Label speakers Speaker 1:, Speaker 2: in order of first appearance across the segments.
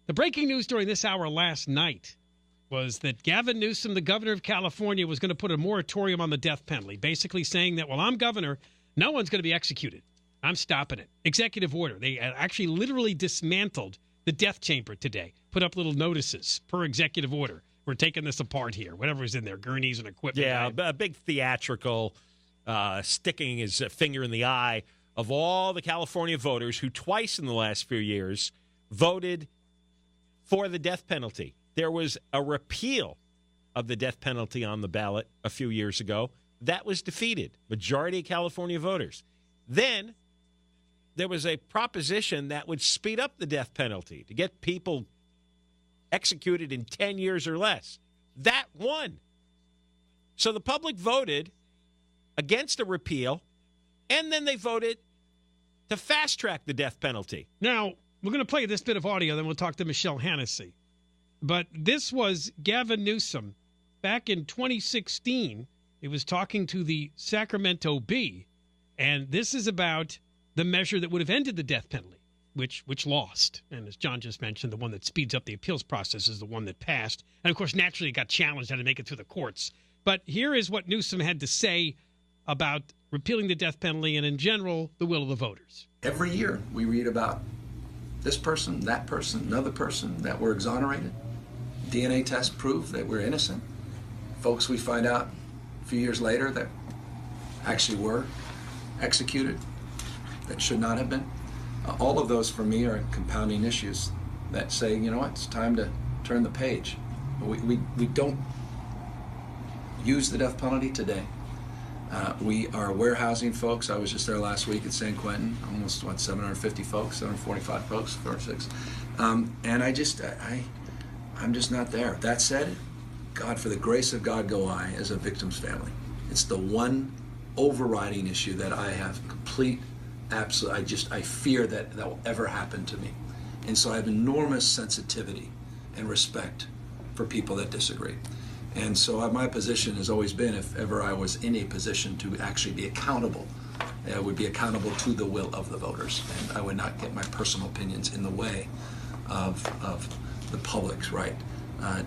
Speaker 1: The breaking news during this hour last night was that Gavin Newsom, the governor of California, was going to put a moratorium on the death penalty, basically saying that, well, I'm governor, no one's going to be executed. I'm stopping it. Executive order. They actually literally dismantled the death chamber today, put up little notices per executive order. We're taking this apart here, whatever's in there, gurneys and equipment.
Speaker 2: Yeah, a big theatrical sticking his finger in the eye of all the California voters who twice in the last few years voted for the death penalty. There was a repeal of the death penalty on the ballot a few years ago. That was defeated. Majority of California voters. Then there was a proposition that would speed up the death penalty to get people executed in 10 years or less. That won. So the public voted against a repeal, and then they voted to fast-track the death penalty.
Speaker 1: Now, we're going to play this bit of audio, then we'll talk to Michele Hanisee. But this was Gavin Newsom back in 2016. He was talking to the Sacramento Bee, and this is about the measure that would have ended the death penalty, which lost. And as John just mentioned, the one that speeds up the appeals process is the one that passed. And, of course, naturally it got challenged, had to make it through the courts. But here is what Newsom had to say about repealing the death penalty and, in general, the will of the voters.
Speaker 3: Every year we read about this person, that person, another person that were exonerated. DNA tests prove that we're innocent. Folks we find out a few years later that actually were executed, that should not have been. All of those for me are compounding issues that say, you know what, it's time to turn the page. We don't use the death penalty today. We are warehousing folks. I was just there last week at San Quentin, almost 750 folks, 745 folks, 46. And I'm just not there. That said, God, for the grace of God go I as a victim's family. It's the one overriding issue that I have I fear that will ever happen to me. And so I have enormous sensitivity and respect for people that disagree. And so my position has always been, if ever I was in a position to actually be accountable, I would be accountable to the will of the voters. And I would not get my personal opinions in the way of the public's right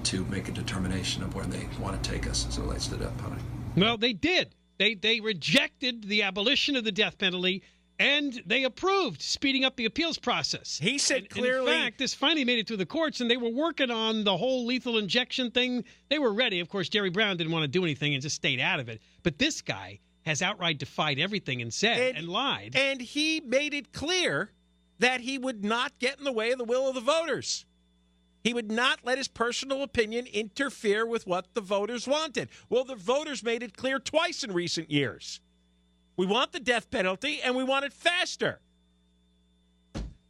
Speaker 3: to make a determination of where they want to take us as it relates to the death penalty.
Speaker 1: Well, they did. They rejected the abolition of the death penalty, and they approved speeding up the appeals process.
Speaker 2: He said clearly.
Speaker 1: In fact, this finally made it through the courts, and they were working on the whole lethal injection thing. They were ready. Of course, Jerry Brown didn't want to do anything and just stayed out of it. But this guy has outright defied everything and said and lied.
Speaker 2: And he made it clear that he would not get in the way of the will of the voters. He would not let his personal opinion interfere with what the voters wanted. Well, the voters made it clear twice in recent years. We want the death penalty, and we want it faster.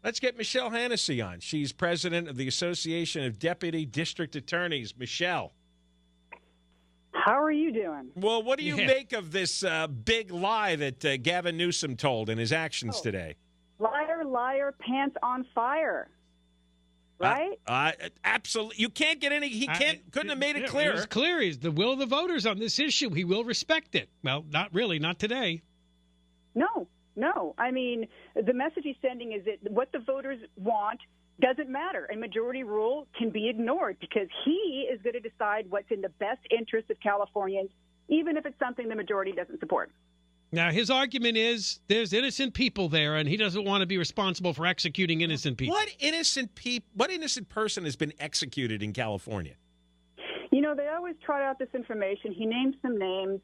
Speaker 2: Let's get Michele Hanisee on. She's president of the Association of Deputy District Attorneys. Michele.
Speaker 4: How are you doing?
Speaker 2: Well, what do you make of this big lie that Gavin Newsom told in his actions today?
Speaker 4: Liar, liar, pants on fire. Right?
Speaker 2: Absolutely. You can't get any. He couldn't have made it clearer.
Speaker 1: It was clear. He's the will of the voters on this issue. He will respect it. Well, not really. Not today.
Speaker 4: No. I mean, the message he's sending is that what the voters want doesn't matter. A majority rule can be ignored because he is going to decide what's in the best interest of Californians, even if it's something the majority doesn't support.
Speaker 1: Now, his argument is there's innocent people there, and he doesn't want to be responsible for executing innocent people.
Speaker 2: What innocent person has been executed in California?
Speaker 4: You know, they always trot out this information. He names some names,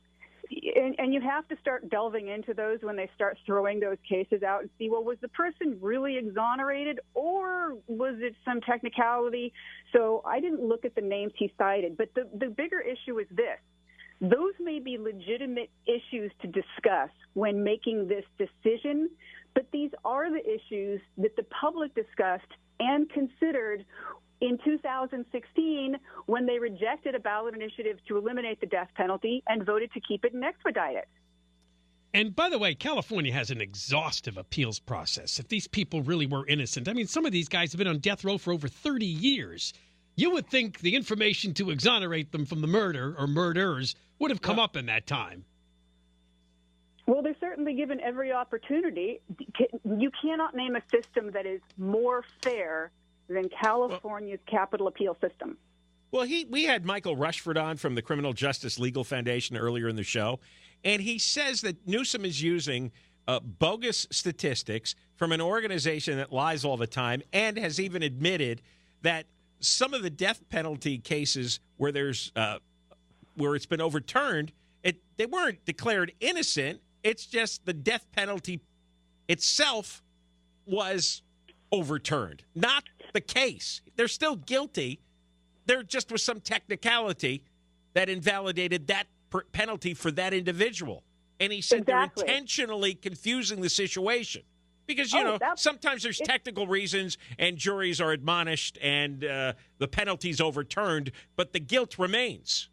Speaker 4: and you have to start delving into those when they start throwing those cases out and see, well, was the person really exonerated, or was it some technicality? So I didn't look at the names he cited, but the bigger issue is this. Those may be legitimate issues to discuss when making this decision, but these are the issues that the public discussed and considered in 2016 when they rejected a ballot initiative to eliminate the death penalty and voted to keep it and expedite it.
Speaker 1: And by the way, California has an exhaustive appeals process. If these people really were innocent, I mean, some of these guys have been on death row for over 30 years. You would think the information to exonerate them from the murder or murders would have come up in that time.
Speaker 4: Well, they're certainly given every opportunity. You cannot name a system that is more fair than California's capital appeal system.
Speaker 2: Well, we had Michael Rushford on from the Criminal Justice Legal Foundation earlier in the show, and he says that Newsom is using bogus statistics from an organization that lies all the time, and has even admitted that some of the death penalty cases where it's been overturned, they weren't declared innocent. It's just the death penalty itself was overturned, not the case. They're still guilty. There just was some technicality that invalidated that penalty for that individual. And he said They're intentionally confusing the situation because, sometimes there's technical reasons and juries are admonished and the penalty's overturned, but the guilt remains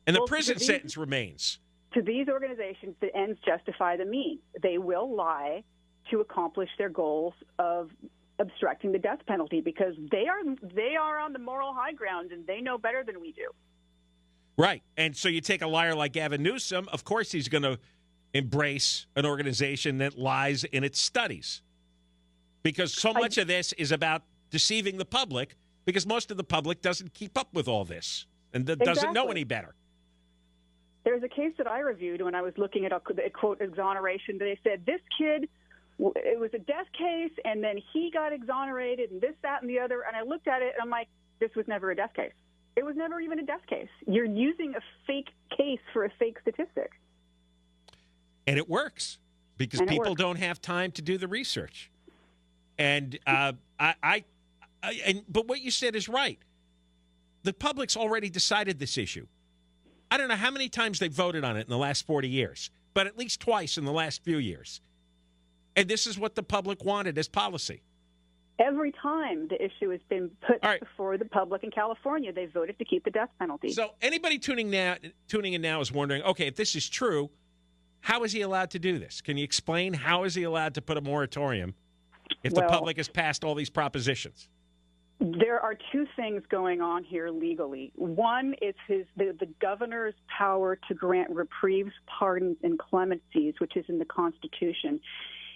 Speaker 2: and the prison sentence remains.
Speaker 4: To these organizations, the ends justify the means. They will lie to accomplish their goals of obstructing the death penalty because they are on the moral high ground and they know better than we do.
Speaker 2: Right. And so you take a liar like Gavin Newsom, of course he's going to embrace an organization that lies in its studies. Because so much of this is about deceiving the public because most of the public doesn't keep up with all this and doesn't know any better.
Speaker 4: There's a case that I reviewed when I was looking at a quote exoneration. They said this kid, it was a death case, and then he got exonerated, and this, that, and the other. And I looked at it, and I'm like, this was never a death case. It was never even a death case. You're using a fake case for a fake statistic.
Speaker 2: And it works because people don't have time to do the research. And but what you said is right. The public's already decided this issue. I don't know how many times they voted on it in the last 40 years, but at least twice in the last few years. And this is what the public wanted as policy.
Speaker 4: Every time the issue has been put before the public in California, they voted to keep the death penalty.
Speaker 2: So anybody tuning in now is wondering, okay, if this is true, how is he allowed to do this? Can you explain how is he allowed to put a moratorium if the public has passed all these propositions?
Speaker 4: There are two things going on here legally. One is the governor's power to grant reprieves, pardons, and clemencies, which is in the Constitution.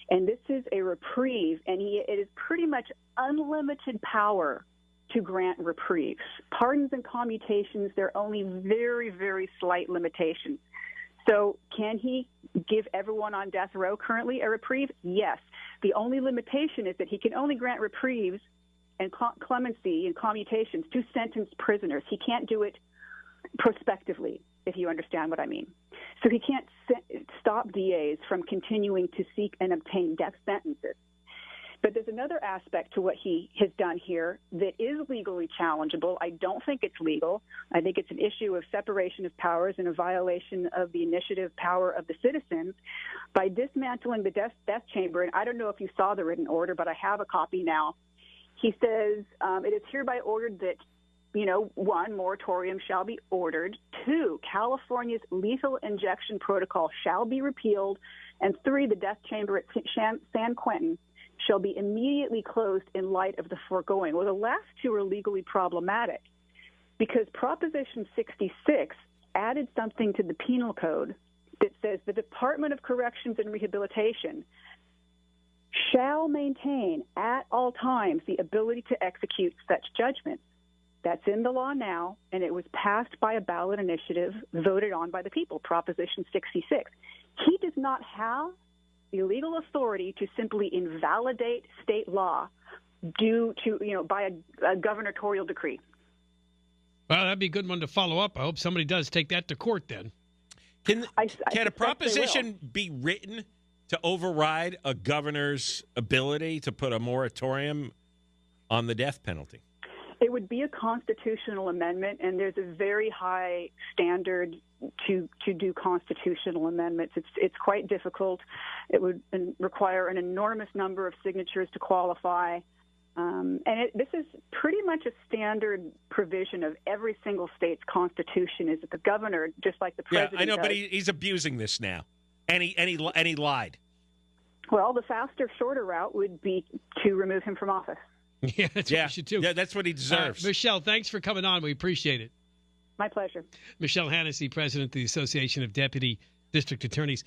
Speaker 4: And this is a reprieve, and it is pretty much unlimited power to grant reprieves. Pardons and commutations, there are only very, very slight limitations. So can he give everyone on death row currently a reprieve? Yes. The only limitation is that he can only grant reprieves and clemency and commutations to sentenced prisoners. He can't do it prospectively, if you understand what I mean. So he can't stop DAs from continuing to seek and obtain death sentences. But there's another aspect to what he has done here that is legally challengeable. I don't think it's legal. I think it's an issue of separation of powers and a violation of the initiative power of the citizens by dismantling the death chamber. And I don't know if you saw the written order, but I have a copy now. He says it is hereby ordered that, 1, moratorium shall be ordered. 2, California's lethal injection protocol shall be repealed. And 3, the death chamber at San Quentin shall be immediately closed in light of the foregoing. Well, the last two are legally problematic because Proposition 66 added something to the penal code that says the Department of Corrections and Rehabilitation shall maintain at all times the ability to execute such judgments. That's in the law now, and it was passed by a ballot initiative voted on by the people, Proposition 66. He does not have the legal authority to simply invalidate state law due to, by a gubernatorial decree.
Speaker 1: Well, that'd be a good one to follow up. I hope somebody does take that to court then.
Speaker 2: Can a proposition be written to override a governor's ability to put a moratorium on the death penalty?
Speaker 4: It would be a constitutional amendment, and there's a very high standard to do constitutional amendments. It's quite difficult. It would require an enormous number of signatures to qualify. This is pretty much a standard provision of every single state's constitution is that the governor, just like the president.
Speaker 2: Yeah, I know, but he's abusing this now, and he lied.
Speaker 4: Well, the faster, shorter route would be to remove him from office.
Speaker 1: Yeah, that's what you should do.
Speaker 2: Yeah, that's what he deserves.
Speaker 1: Michele, thanks for coming on. We appreciate it.
Speaker 4: My pleasure.
Speaker 1: Michele Hanisee, president of the Association of Deputy District Attorneys.